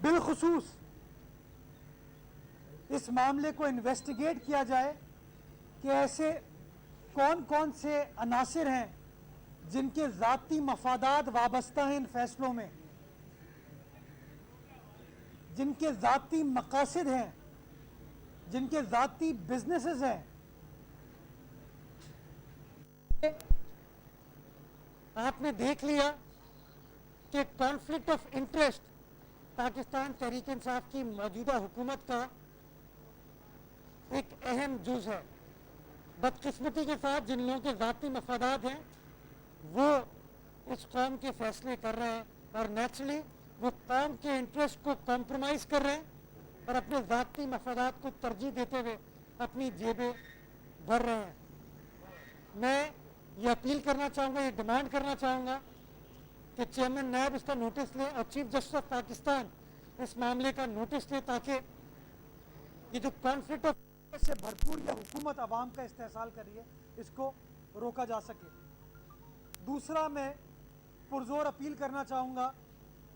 बिलखुसूस इस मामले को इन्वेस्टिगेट किया जाए कि ऐसे कौन कौन से अनासिर हैं जिनके ज़ाती मफादात वाबस्ता हैं इन फैसलों में, जिनके ज़ाती मकासद हैं, जिनके ज़ाती बिजनेसेस हैं। आपने देख लिया कि conflict of interest Pakistan Tehreek Insaf की मौजूदा हुकूमत का एक अहम जुज़ है। बदकिस्मती के साथ जिन लोगों के ज़ाती मफादात हैं वो इस कौम के फैसले कर रहे हैं और नेचुरली वो कौम के इंटरेस्ट को कॉम्प्रोमाइज़ कर रहे हैं और अपने ज़ाती मफादात को तरजीह देते हुए अपनी जेबें भर रहे हैं। मैं ये अपील करना चाहूँगा, ये डिमांड करना चाहूँगा कि चेयरमैन नायब इसका नोटिस ले और चीफ जस्टिस ऑफ पाकिस्तान इस मामले का नोटिस ले ताकि ये जो कॉन्फ्लिक्ट ऑफ से भरपूर या हुकूमत आवाम का इस्तेहसाल कर रही है इसको रोका जा सके। दूसरा, मैं पुरजोर अपील करना चाहूँगा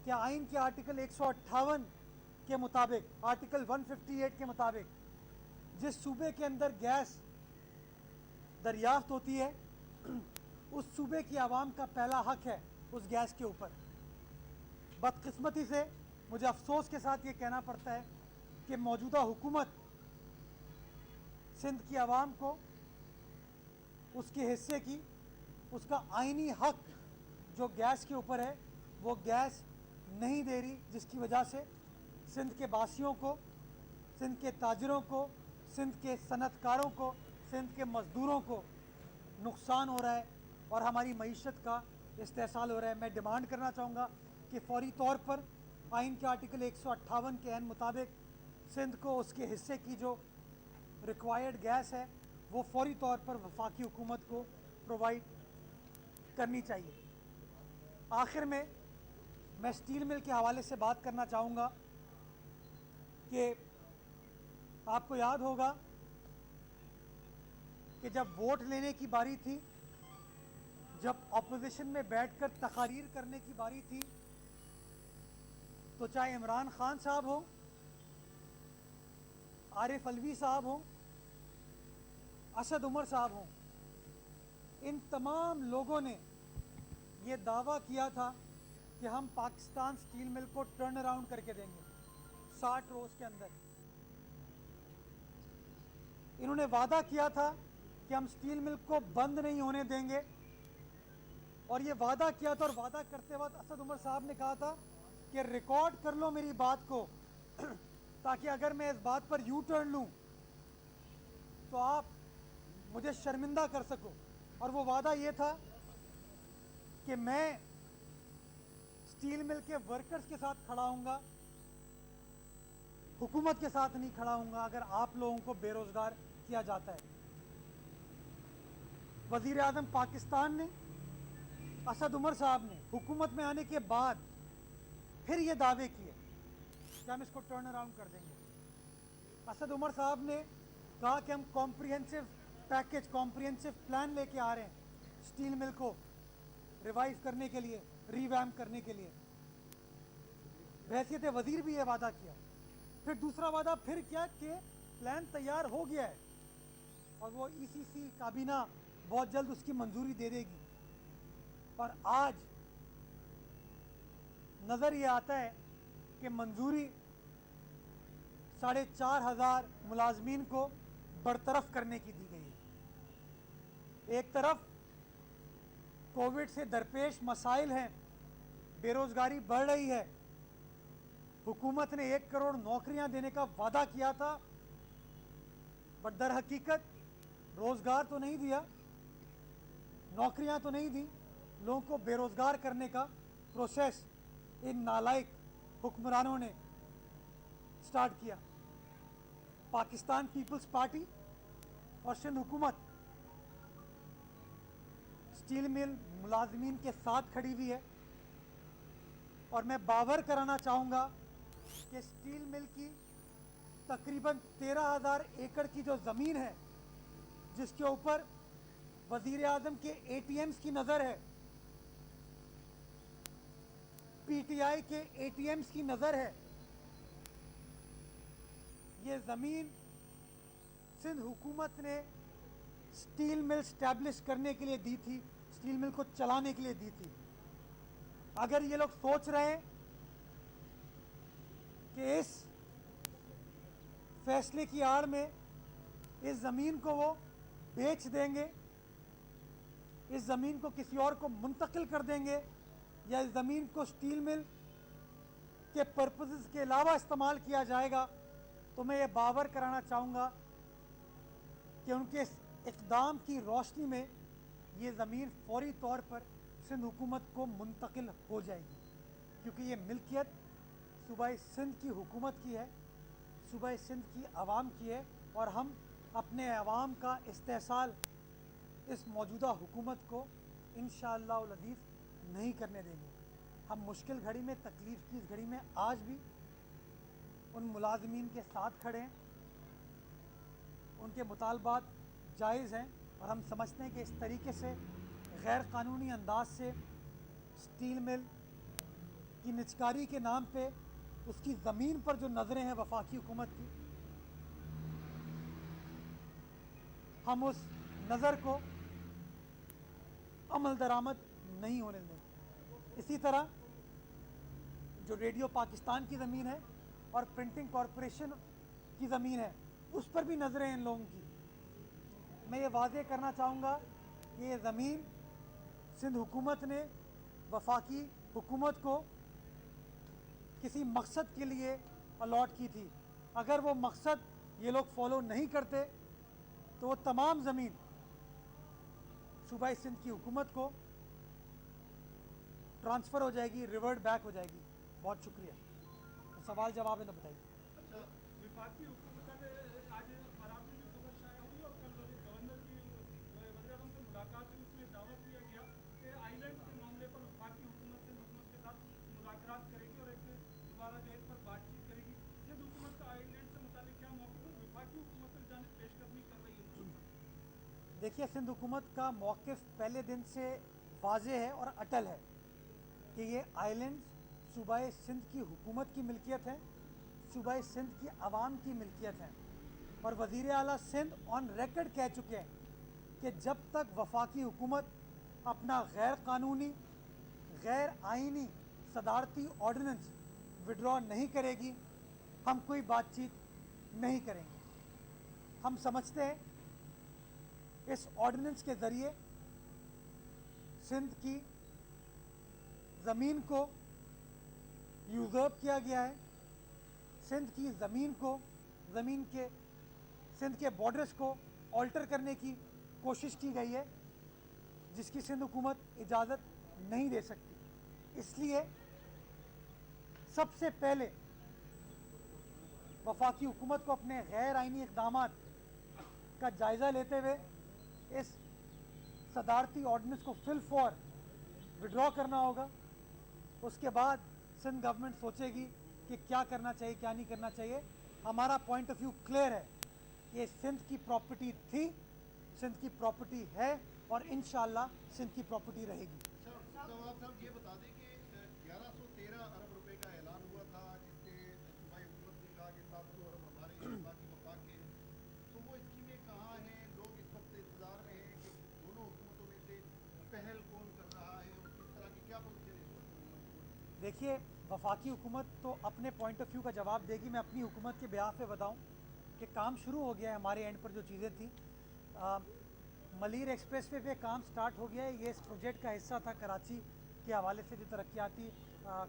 कि आइन के आर्टिकल 158 के मुताबिक, आर्टिकल 158 के मुताबिक जिस सूबे के अंदर गैस दरियाफ्त होती है उस सूबे की आवाम का पहला हक है उस गैस के ऊपर। बदकिस्मती से मुझे अफसोस के साथ ये कहना पड़ता है कि मौजूदा हुकूमत सिंध की आवाम को उसके हिस्से की, उसका आइनी हक जो गैस के ऊपर है वो गैस नहीं दे रही, जिसकी वजह से सिंध के बासियों को, सिंध के ताजरों को, सिंध के सनतकारों को, सिंध के मज़दूरों को नुकसान हो रहा है और हमारी मईशत का इस्तेहसाल हो रहा है। मैं डिमांड करना चाहूँगा कि फौरी तौर पर आइन के आर्टिकल 158 के एन मुताबिक सिंध को उसके हिस्से की जो रिक्वायर्ड गैस है वो फौरी तौर पर वफाकी हुकूमत को प्रोवाइड करनी चाहिए। आखिर में मैं स्टील मिल के हवाले से बात करना चाहूँगा कि आपको याद होगा कि जब वोट लेने की बारी थी, जब अपोजिशन में बैठकर तकारीर करने की बारी थी, तो चाहे इमरान खान साहब हो, आरिफ अलवी साहब हो, असद उमर साहब हो, इन तमाम लोगों ने ये दावा किया था कि हम पाकिस्तान स्टील मिल को टर्न अराउंड करके देंगे 60 रोज़ के अंदर। इन्होंने वादा किया था कि हम स्टील मिल को बंद नहीं होने देंगे और ये वादा किया था। और वादा करते वक्त असद उमर साहब ने कहा था कि रिकॉर्ड कर लो मेरी बात को ताकि अगर मैं इस बात पर यू टर्न लूँ तो आप मुझे शर्मिंदा कर सको। और वो वादा ये था कि मैं स्टील मिल के वर्कर्स के साथ खड़ा हूँगा, हुकूमत के साथ नहीं खड़ा हूँगा अगर आप लोगों को बेरोज़गार किया जाता है। वज़ीर आज़म पाकिस्तान ने, असद उमर साहब ने हुकूमत में आने के बाद फिर ये दावे किए कि हम इसको टर्न अराउंड कर देंगे। असद उमर साहब ने कहा कि हम कॉम्प्रिहेंसिव पैकेज, कॉम्प्रिहेंसिव प्लान लेके आ रहे हैं स्टील मिल को रिवाइव करने के लिए, रीवैम्प करने के लिए। बहैसियत वज़ीर भी ये वादा किया। फिर दूसरा वादा फिर क्या कि प्लान तैयार हो गया है और वो ईसीसी काबीना बहुत जल्द उसकी मंजूरी दे देगी। और आज नज़र ये आता है कि मंजूरी 4,500 मुलाजमीन को बरतरफ करने की दी गई है। एक तरफ कोविड से दरपेश मसाइल हैं, बेरोज़गारी बढ़ रही है, हुकूमत ने 1 करोड़ नौकरियां देने का वादा किया था बट दर हकीकत रोज़गार तो नहीं दिया, नौकरियां तो नहीं दी, लोगों को बेरोज़गार करने का प्रोसेस इन नालायक हुक्मरानों ने स्टार्ट किया। पाकिस्तान पीपल्स पार्टी और सिंध हुकूमत स्टील मिल मुलाजमीन के साथ खड़ी हुई है और मैं बावर कराना चाहूँगा कि स्टील मिल की तकरीबन 13,000 एकड़ की जो ज़मीन है जिसके ऊपर वज़ीर आज़म के एटीएम्स की नज़र है, पीटीआई के एटीएम्स की नज़र है, ये ज़मीन सिंध हुकूमत ने स्टील मिल स्टैब्लिश करने के लिए दी थी, स्टील मिल को चलाने के लिए दी थी। अगर ये लोग सोच रहे हैं कि इस फैसले की आड़ में इस ज़मीन को वो बेच देंगे, इस ज़मीन को किसी और को मुंतकिल कर देंगे, या इस ज़मीन को स्टील मिल के पर्पसेस के अलावा इस्तेमाल किया जाएगा, तो मैं ये बावर कराना चाहूँगा कि उनके इस इक़दाम की रोशनी में ये ज़मीन फौरी तौर पर सिंध हुकूमत को मुंतकिल हो जाएगी, क्योंकि ये मिल्कियत सूबाई सिंध की हुकूमत की है, सूबाई सिंध की आवाम की है, और हम अपने आवाम का इस्तेहसाल इस मौजूदा हुकूमत को इंशाअल्लाह अज़ीज़ नहीं करने देंगे। हम मुश्किल घड़ी में, तकलीफ़ की इस घड़ी में आज भी उन मुलाज़मीन के साथ खड़े हैं, उनके मुतालबात जायज़ हैं, और हम समझते हैं कि इस तरीके से गैर कानूनी अंदाज से स्टील मिल की निचकारी के नाम पे उसकी ज़मीन पर जो नज़रें हैं वफाकी हुकूमत की, हम उस नज़र को अमल दरामद नहीं होने देंगे। इसी तरह जो रेडियो पाकिस्तान की ज़मीन है और प्रिंटिंग कॉरपोरेशन की ज़मीन है, उस पर भी नज़रें हैं इन लोगों की। मैं ये वाज़ेह करना चाहूँगा कि ये ज़मीन सिंध हुकूमत ने वफाकी हुकूमत को किसी मकसद के लिए अलॉट की थी। अगर वो मकसद ये लोग फॉलो नहीं करते तो वो तमाम ज़मीन सूबाई सिंध की हुकूमत को ट्रांसफ़र हो जाएगी, रिवर्ट बैक हो जाएगी। बहुत शुक्रिया। तो सवाल जवाब है तो बताइए। अच्छा, विफाकी हुकूमत ने आज फराबी की खबर शाया हुई और कल गवर्नर की वज़ीर-ए-आज़म से मुलाकात हुई, उसमें दावा किया गया कि आइलैंड के मामले पर विफाकी हुकूमत से हुकूमत के साथ मुज़ाकरात करेगी और एक दोबारा जो इस पर बातचीत करेगी। सिंध हुकूमत का आइलैंड से मुताल्लिक़ क्या मौक़िफ़ है? विफाकी हुकूमत से जानिब पेशकदमी कर रही है। देखिए, सिंध हुकूमत का मौक़िफ़ पहले दिन से वाज़ेह है और अटल है कि ये आइलैंड सूबाए सिंध की हुकूमत की मिल्कियत है, सूबाए सिंध की आवाम की मिल्कियत है। और वज़ीर आला सिंध ऑन रिकॉर्ड कह चुके हैं कि जब तक वफाकी हुकूमत अपना गैर कानूनी, गैर आइनी सदारती ऑर्डिनेंस विड्रॉ नहीं करेगी, हम कोई बातचीत नहीं करेंगे। हम समझते हैं इस ऑर्डिनेंस के ज़रिए सिंध की ज़मीन को यूज़र्व किया गया है, सिंध की ज़मीन को, सिंध के बॉर्डर्स को ऑल्टर करने की कोशिश की गई है, जिसकी सिंध हुकूमत इजाज़त नहीं दे सकती। इसलिए सबसे पहले वफाकी हुकूमत को अपने गैर आइनी इक़दामात का जायज़ा लेते हुए इस सदारती ऑर्डिनेंस को फिल फॉर विड्रॉ करना होगा। उसके बाद सिंध गवर्नमेंट सोचेगी कि क्या करना चाहिए, क्या नहीं करना चाहिए। हमारा पॉइंट ऑफ व्यू क्लियर है, ये सिंध की प्रॉपर्टी थी, सिंध की प्रॉपर्टी है, और इंशाअल्लाह सिंध की प्रॉपर्टी रहेगी। नवाब साहब, ये बता दें कि 1113 अरब रुपए का ऐलान हुआ था, जिससे सूबाई हुकूमत ने कहा कि 700 अरब हमारे बाकी वफाक के, तो वो स्कीमें कहाँ हैं? लोग इस वक्त इंतजार में हैं कि दोनों हुकूमतों में से पहल कौन कर रहा है और किस तरह की क्या पोजीशन है इस वक्त? देखिए, वफाकी हुकूमत तो अपने पॉइंट ऑफ व्यू का जवाब देगी। मैं अपनी हुकूमत के बिहाफ पे बताऊं कि काम शुरू हो गया है। हमारे एंड पर जो चीज़ें थी, मलीर एक्सप्रेस वे पे काम स्टार्ट हो गया है। ये इस प्रोजेक्ट का हिस्सा था। कराची के हवाले से जो तरक्याती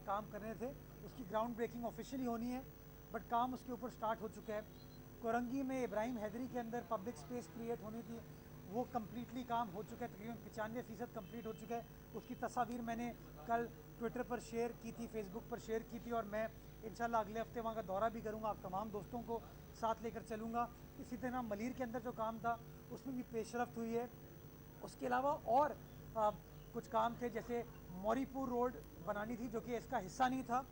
काम करने थे, उसकी ग्राउंड ब्रेकिंग ऑफिशियली होनी है, बट काम उसके ऊपर स्टार्ट हो चुका है। कोरंगी में इब्राहिम हैदरी के अंदर पब्लिक स्पेस क्रिएट होनी थी, वो कम्प्लीटली काम हो चुका है, तकरीबन 95% कम्प्लीट हो चुका है। उसकी तस्वीर मैंने कल ट्विटर पर शेयर की थी, फेसबुक पर शेयर की थी, और मैं इंशाल्लाह अगले हफ्ते वहाँ का दौरा भी करूँगा, आप तमाम दोस्तों को साथ लेकर चलूँगा। इसी तरह मलीर के अंदर जो काम था उसमें भी पेशरफ्त हुई है। उसके अलावा और कुछ काम थे, जैसे मौरीपुर रोड बनानी थी, जो कि इसका हिस्सा नहीं था।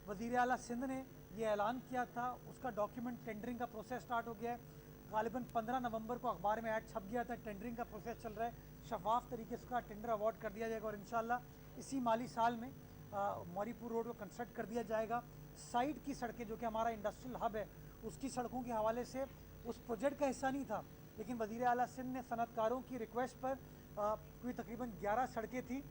वज़ीर आला सिंध ने ये ऐलान किया था, उसका डॉक्यूमेंट टेंडरिंग का प्रोसेस स्टार्ट हो गया है। गालिबन 15 नवंबर को अखबार में ऐड छप गया था। टेंडरिंग का प्रोसेस चल रहा है, शफाफ तरीके से उसका टेंडर अवार्ड कर दिया जाएगा, और इंशाल्लाह इसी माली साल में मौरीपुर रोड को कंस्ट्रक्ट कर दिया जाएगा। साइड की सड़कें जो कि हमारा इंडस्ट्रियल हब है उसकी सड़कों के हवाले से उस प्रोजेक्ट का हिस्सा नहीं था, लेकिन वज़ीर आला सिंध ने सनतकारों की रिक्वेस्ट पर कोई तकरीबन 11 सड़कें थी,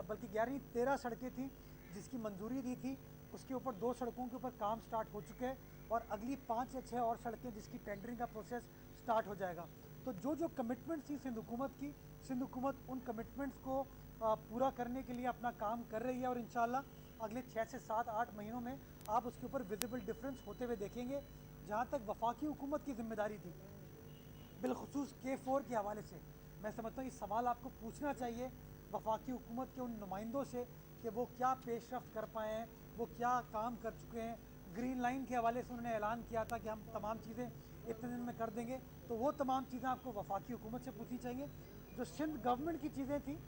बल्कि 11 नहीं 13 सड़कें थी जिसकी मंजूरी दी थी। उसके ऊपर 2 सड़कों के ऊपर काम स्टार्ट हो चुके हैं और अगली 5 या 6 और सड़कें जिसकी टेंडरिंग का प्रोसेस स्टार्ट हो जाएगा। तो जो कमिटमेंट्स थी सिंध हुकूमत की, सिंध हुकूमत उन कमिटमेंट्स को पूरा करने के लिए अपना काम कर रही है और इंशाल्लाह अगले 6 से 7-8 महीनों में आप उसके ऊपर विजिबल डिफरेंस होते हुए देखेंगे। जहाँ तक वफाकी हुकूमत की जिम्मेदारी थी बिलखुसूस K4 के हवाले से, मैं समझता हूँ ये सवाल आपको पूछना चाहिए वफाकी हुकूमत के उन नुमाइंदों से कि वो क्या पेशरफ्त कर पाए हैं, वो क्या काम कर चुके हैं। ग्रीन लाइन के हवाले से उन्होंने ऐलान किया था कि हम तमाम चीज़ें इतने दिन में कर देंगे, तो वो तमाम चीज़ें आपको वफाकी हुकूमत से पूछनी चाहिए। जो सिंध गवर्नमेंट की चीज़ें थी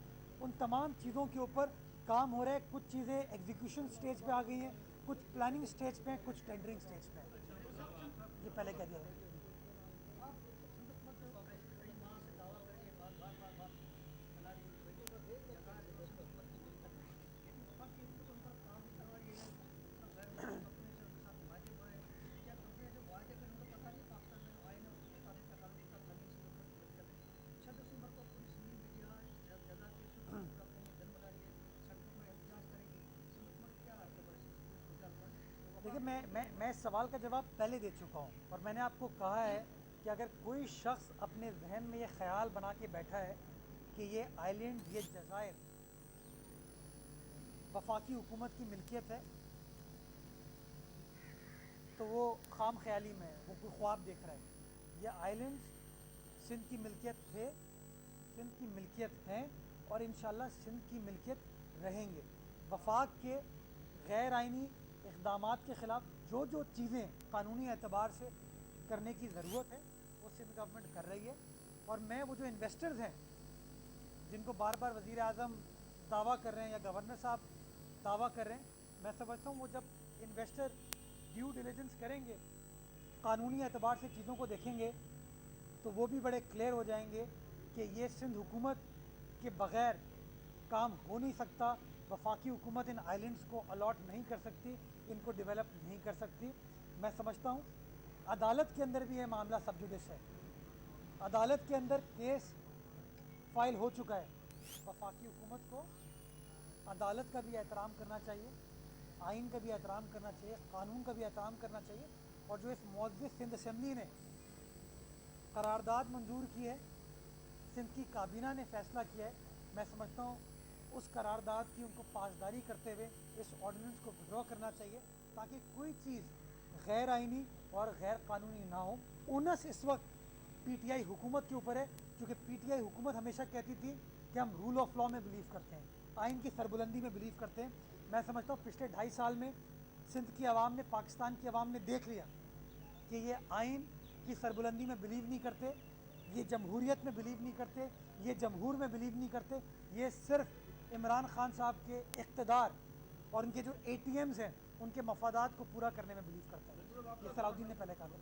उन तमाम चीज़ों के ऊपर काम हो रहा है। कुछ चीज़ें एग्जीक्यूशन स्टेज पे आ गई हैं, कुछ प्लानिंग स्टेज पे हैं, कुछ टेंडरिंग स्टेज पे हैं। ये पहले कह दिया था। देखिए मैं इस सवाल का जवाब पहले दे चुका हूँ और मैंने आपको कहा है कि अगर कोई शख्स अपने जहन में ये ख्याल बना के बैठा है कि ये आइलैंड, ये जज़ायर वफाकी हुकूमत की मिल्कियत है तो वो खाम ख्याली में है, वो कोई ख्वाब देख रहा है। ये आइलैंड्स सिंध की मिल्कियत थे, सिंध की मिल्कियत हैं और इंशाल्लाह सिंध की मिल्कियत रहेंगे। वफाक के गैर आइनी इक़दामात के ख़िलाफ़ जो चीज़ें कानूनी एतबार से करने की ज़रूरत है वो सिंध गवर्नमेंट कर रही है। और मैं वो जो इन्वेस्टर्स हैं जिनको बार बार वज़ीर आज़म दावा कर रहे हैं या गवर्नर साहब दावा कर रहे हैं, मैं समझता हूँ वो जब इन्वेस्टर ड्यू डिलिजेंस करेंगे, कानूनी एतबार से चीज़ों को देखेंगे तो वो भी बड़े क्लियर हो जाएंगे कि ये सिंध हुकूमत के बग़ैर काम हो नहीं सकता। वफाकी हुकूमत इन आइलैंड्स को अलॉट नहीं कर सकती, इनको डेवलप नहीं कर सकती। मैं समझता हूँ अदालत के अंदर भी ये मामला सब जुडिस है, अदालत के अंदर केस फाइल हो चुका है। वफाकी हुकूमत को अदालत का भी एहतराम करना चाहिए, आइन का भी एहतराम करना चाहिए, कानून का भी एहतराम करना चाहिए। और जो इस मुअज़्ज़ज़ सिंध असेंबली ने करारदाद मंजूर की है, सिंध की काबीना ने फ़ैसला किया है, मैं समझता हूँ उस करारदाद की उनको पासदारी करते हुए इस ऑर्डिनेंस को विड्रॉ करना चाहिए ताकि कोई चीज़ गैर आइनी और गैर कानूनी ना हो। उनस इस वक्त PTI हुकूमत के ऊपर है, क्योंकि PTI हुकूमत हमेशा कहती थी कि हम रूल ऑफ लॉ में बिलीव करते हैं, आइन की सरबुलंदी में बिलीव करते हैं। मैं समझता हूँ पिछले 2.5 साल में सिंध की आवाम ने, पाकिस्तान की आवाम ने देख लिया कि ये आइन की सरबुलंदी में बिलीव नहीं करते, ये जमहूरियत में बिलीव नहीं करते, ये जमहूर में बिलीव नहीं करते, ये सिर्फ इमरान खान साहब के इक़्तिदार और उनके जो ATMs हैं उनके मफादात को पूरा करने में बिलीव करते हैं। ये सलाउद्दीन ने पहले कहा था।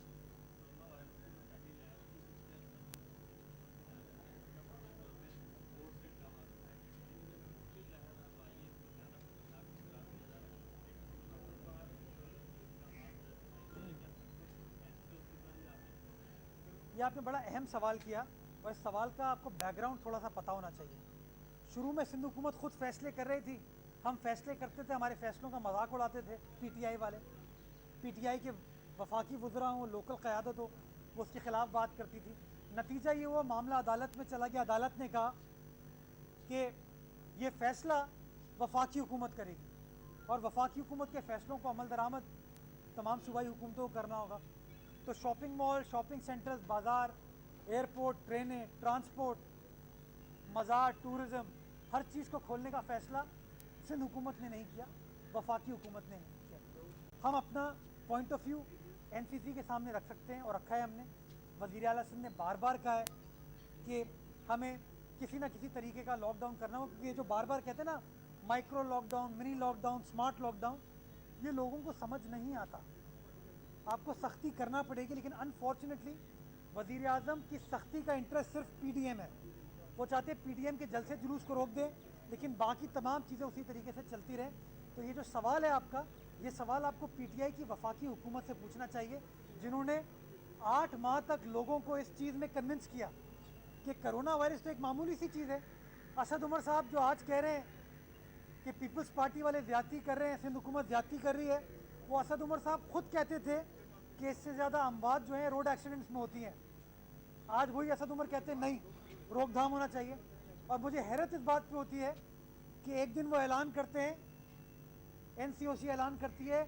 ये आपने बड़ा अहम सवाल किया और इस सवाल का आपको बैकग्राउंड थोड़ा सा पता होना चाहिए। शुरू में सिंध हुकूमत खुद फैसले कर रही थी, हम फैसले करते थे, हमारे फैसलों का मजाक उड़ाते थे PTI वाले। PTI के वफाकी वज़रा हो, लोकल क़यादत हो, वो उसके ख़िलाफ़ बात करती थी। नतीजा ये हुआ मामला अदालत में चला गया, अदालत ने कहा कि ये फ़ैसला वफाकी हुकूमत करेगी और वफाकी हुकूमत के फ़ैसलों को अमल दरामद तमाम सूबाई हुकूमतों को करना होगा। तो शॉपिंग मॉल, शॉपिंग सेंटर्स, बाज़ार, एयरपोर्ट, ट्रेनें, ट्रांसपोर्ट, मज़ार, टूरिज़म, हर चीज़ को खोलने का फ़ैसला सिंध हुकूमत ने नहीं किया, वफाकी हुकूमत ने नहीं किया। हम अपना पॉइंट ऑफ व्यू NCC के सामने रख सकते हैं और रखा है हमने। वज़ीर आला सिंध ने बार बार कहा है कि हमें किसी न किसी तरीके का लॉकडाउन करना हो, क्योंकि ये जो बार बार कहते हैं ना micro lockdown, mini lockdown, smart lockdown, ये लोगों को समझ नहीं आता। आपको सख्ती करना पड़ेगी, लेकिन अनफॉर्चुनेटली वज़ीर आज़म की सख्ती का इंटरेस्ट सिर्फ PDM है। वो चाहते हैं PDM के जलसे जुलूस को रोक दें, लेकिन बाकी तमाम चीज़ें उसी तरीके से चलती रहें। तो ये जो सवाल है आपका, ये सवाल आपको पीटीआई की वफाकी हुकूमत से पूछना चाहिए, जिन्होंने 8 माह तक लोगों को इस चीज़ में कन्विंस किया कि करोना वायरस तो एक मामूली सी चीज़ है। असद उमर साहब जो आज कह रहे हैं कि पीपल्स पार्टी वाले ज़्यादती कर रहे हैं, सिंध हुकूमत ज़्यादती कर रही है, वो असद उमर साहब खुद कहते थे कि इससे ज़्यादा अमवात जो हैं रोड एक्सीडेंट्स में होती हैं। आज वही असद उमर कहते हैं नहीं, रोकथाम होना चाहिए। और मुझे हैरत इस बात पे होती है कि एक दिन वो ऐलान करते हैं, एनसीओसी ऐलान करती है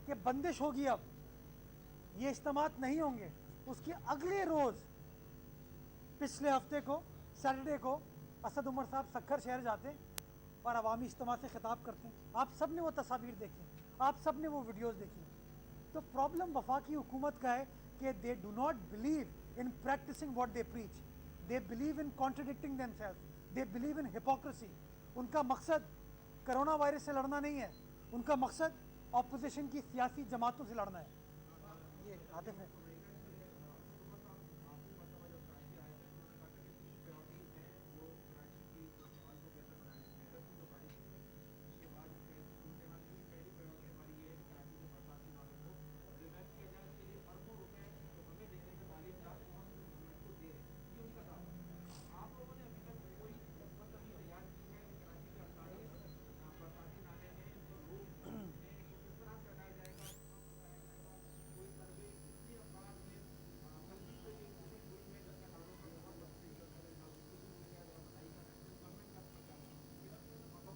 कि बंदिश होगी, अब ये इज्तिमात नहीं होंगे। उसके अगले रोज़ पिछले हफ्ते को सैटरडे को असद उमर साहब सक्खर शहर जाते हैं और अवामी इज्तिमा से खिताब करते हैं। आप सब ने वो तस्वीर देखी, आप सब ने वो वीडियोज़ देखी। तो प्रॉब्लम वफाकी हुकूमत का है कि they do not believe in practicing what they preach, they believe in contradicting themselves, they believe in hypocrisy. उनका मकसद कोरोना वायरस से लड़ना नहीं है, उनका मकसद ऑपोजिशन की सियासी जमातों से लड़ना है। ये आतिफ है।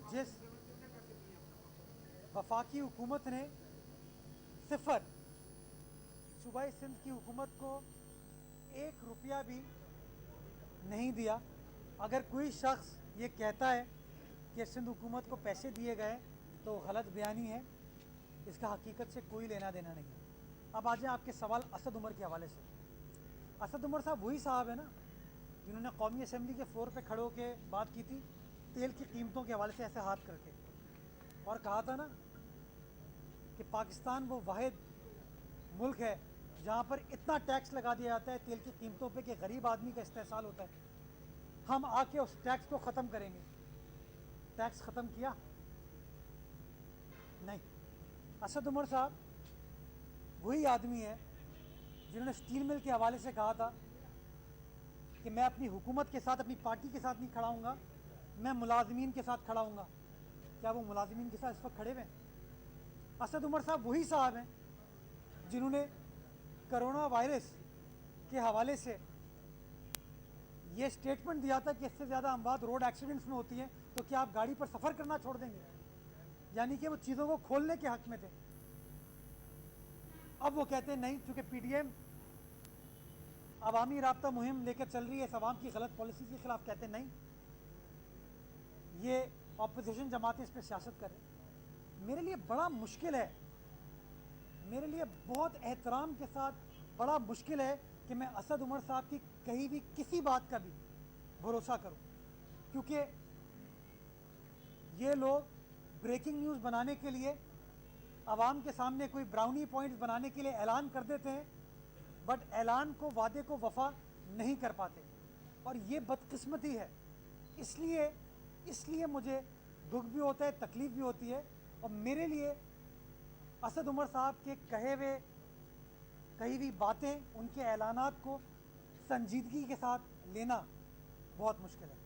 जिस वफाकी हुकूमत ने सिफर सूबाई सिंध की हुकूमत को 1 रुपया भी नहीं दिया, अगर कोई शख्स ये कहता है कि सिंध हुकूमत को पैसे दिए गए तो गलत बयानी है, इसका हकीकत से कोई लेना देना नहीं है। अब आ जाए आपके सवाल असद उमर के हवाले से। असद उमर साहब वही साहब है ना जिन्होंने कौमी असम्बली के फ्लोर पे खड़े होकर बात की थी तेल की कीमतों के हवाले से ऐसे हाथ करके, और कहा था ना कि पाकिस्तान वो वाहिद मुल्क है जहाँ पर इतना टैक्स लगा दिया जाता है तेल की कीमतों पे कि गरीब आदमी का इस्तेसाल होता है। हम आके उस टैक्स को ख़त्म करेंगे। टैक्स ख़त्म किया नहीं। असद उमर साहब वही आदमी है जिन्होंने स्टील मिल के हवाले से कहा था कि मैं अपनी हुकूमत के साथ, अपनी पार्टी के साथ नहीं खड़ा हूँगा, मैं मुलाजमीन के साथ खड़ा हूँगा। क्या वो मुलाजमीन के साथ इस वक्त खड़े हुए हैं? असद उमर साहब वही साहब हैं जिन्होंने कोरोना वायरस के हवाले से ये स्टेटमेंट दिया था कि इससे ज़्यादा अमवात रोड एक्सीडेंट्स में होती हैं, तो क्या आप गाड़ी पर सफ़र करना छोड़ देंगे? यानी कि वो चीज़ों को खोलने के हक़ में थे। अब वो कहते हैं नहीं, चूँकि पीडीएम अवामी राब्ता मुहिम लेकर चल रही है, अवाम की गलत पॉलिसी के ख़िलाफ़, कहते हैं नहीं, ये अपोजिशन जमातें इस पर सियासत करें। मेरे लिए बड़ा मुश्किल है, मेरे लिए बहुत एहतराम के साथ बड़ा मुश्किल है कि मैं असद उमर साहब की कहीं भी किसी बात का भी भरोसा करूं, क्योंकि ये लोग ब्रेकिंग न्यूज़ बनाने के लिए, आवाम के सामने कोई ब्राउनी पॉइंट्स बनाने के लिए ऐलान कर देते हैं, बट ऐलान को, वादे को वफा नहीं कर पाते, और ये बदकिस्मती है। इसलिए मुझे दुख भी होता है, तकलीफ़ भी होती है, और मेरे लिए असद उमर साहब के कही हुई बातें, उनके ऐलानात को संजीदगी के साथ लेना बहुत मुश्किल है।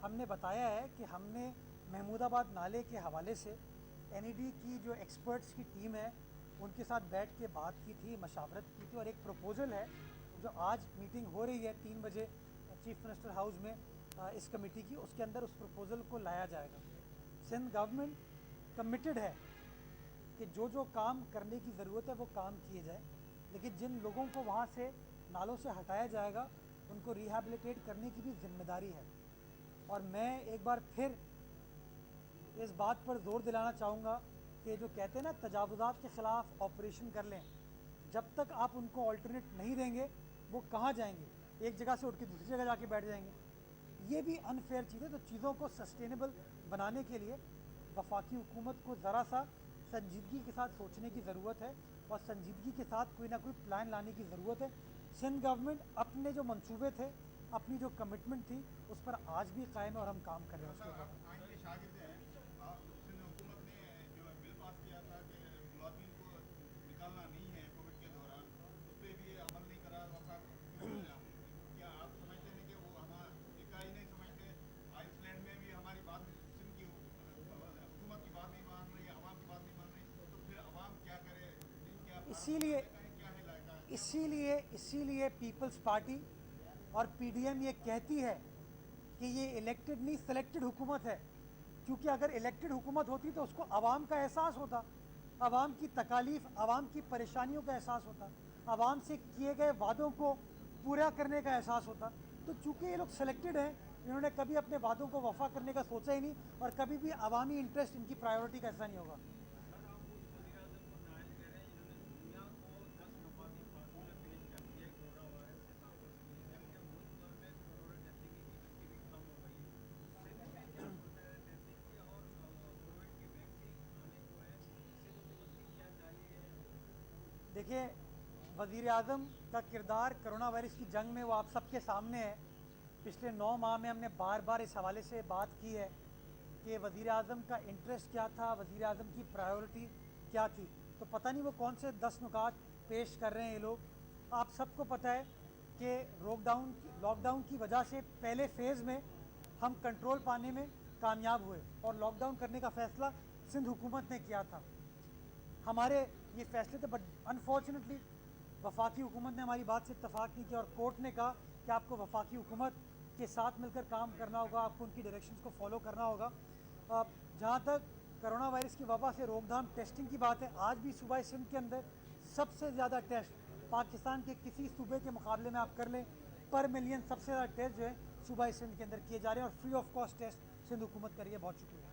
हमने बताया है कि हमने महमूदाबाद नाले के हवाले से एनईडी की जो एक्सपर्ट्स की टीम है उनके साथ बैठ के बात की थी, मशावरत की थी, और एक प्रपोज़ल है जो आज मीटिंग हो रही है 3 बजे चीफ मिनिस्टर हाउस में इस कमेटी की, उसके अंदर उस प्रपोज़ल को लाया जाएगा। सिंध गवर्नमेंट कमिटेड है कि जो जो काम करने की ज़रूरत है वो काम किए जाए, लेकिन जिन लोगों को वहाँ से नालों से हटाया जाएगा उनको रिहैबिलिटेट करने की भी जिम्मेदारी है। और मैं एक बार फिर इस बात पर ज़ोर दिलाना चाहूँगा कि जो कहते हैं ना तजावुज़ात के ख़िलाफ़ ऑपरेशन कर लें, जब तक आप उनको ऑल्टरनेट नहीं देंगे वो कहाँ जाएंगे? एक जगह से उठ के दूसरी जगह जाके बैठ जाएंगे। ये भी अनफेयर चीज़ है। तो चीज़ों को सस्टेनेबल बनाने के लिए वफाकी हुकूमत को ज़रा सा संजीदगी के साथ सोचने की ज़रूरत है, और संजीदगी के साथ कोई ना कोई प्लान लाने की ज़रूरत है। सिंध गवर्नमेंट अपने जो मंसूबे थे, अपनी जो कमिटमेंट थी, उस पर आज भी कायम है और हम काम कर रहे हैं उसके ऊपर। आइन के शागिर्द हैं, सिंध हुकूमत ने जो बिल पास किया था कि मुलाजिम को निकालना नहीं है कोविड के दौरान, उस पर भी अमल नहीं करा वफाक। क्या आप समझते हैं कि वो हमारा इकाई नहीं समझते? आइसलैंड में भी हमारी बात सिंध की हुकूमत की बात नहीं मान रही, अवाम की बात नहीं मान रही, तो फिर अवाम क्या करे? क्या इसीलिए क्या है लायका? इसीलिए पीपल्स पार्टी और पीडीएम ये कहती है कि ये इलेक्टेड नहीं सेलेक्टेड हुकूमत है, क्योंकि अगर इलेक्टेड हुकूमत होती तो उसको आवाम का एहसास होता, आवाम की तकालीफ, आवाम की परेशानियों का एहसास होता, आवाम से किए गए वादों को पूरा करने का एहसास होता। तो चूँकि ये लोग सेलेक्टेड हैं, इन्होंने कभी अपने वादों को वफा करने का सोचा ही नहीं, और कभी भी अवामी इंटरेस्ट इनकी प्रायोरिटी का ऐसा नहीं होगा। देखिए, वज़ीर आज़म का किरदार कोरोना वायरस की जंग में वो आप सबके सामने है। पिछले 9 माह में हमने बार बार इस हवाले से बात की है कि वज़ीर आज़म का इंटरेस्ट क्या था, वज़ीर आज़म की प्रायोरिटी क्या थी। तो पता नहीं वो कौन से 10 नुकात पेश कर रहे हैं ये लोग। आप सबको पता है कि लॉकडाउन की वजह से पहले फेज़ में हम कंट्रोल पाने में कामयाब हुए और लॉकडाउन करने का फ़ैसला सिंध हुकूमत ने किया था। हमारे ये फैसले थे, बट अनफॉर्चुनेटली वफाकी हुकूमत ने हमारी बात से इत्तफाक नहीं किया और कोर्ट ने कहा कि आपको वफाकी हुकूमत के साथ मिलकर काम करना होगा, आपको उनकी डायरेक्शंस को फॉलो करना होगा। जहाँ तक कोरोना वायरस की वबा से रोकथाम टेस्टिंग की बात है, आज भी सूबा सिंध के अंदर सबसे ज़्यादा टेस्ट पाकिस्तान के किसी सूबे के मुकाबले में आप कर लें, पर मिलियन सबसे ज़्यादा टेस्ट जो है सूबा सिंध के अंदर किए जा रहे हैं और free of cost test Sindh हुकूमत कर रही है। बहुत शुक्रिया।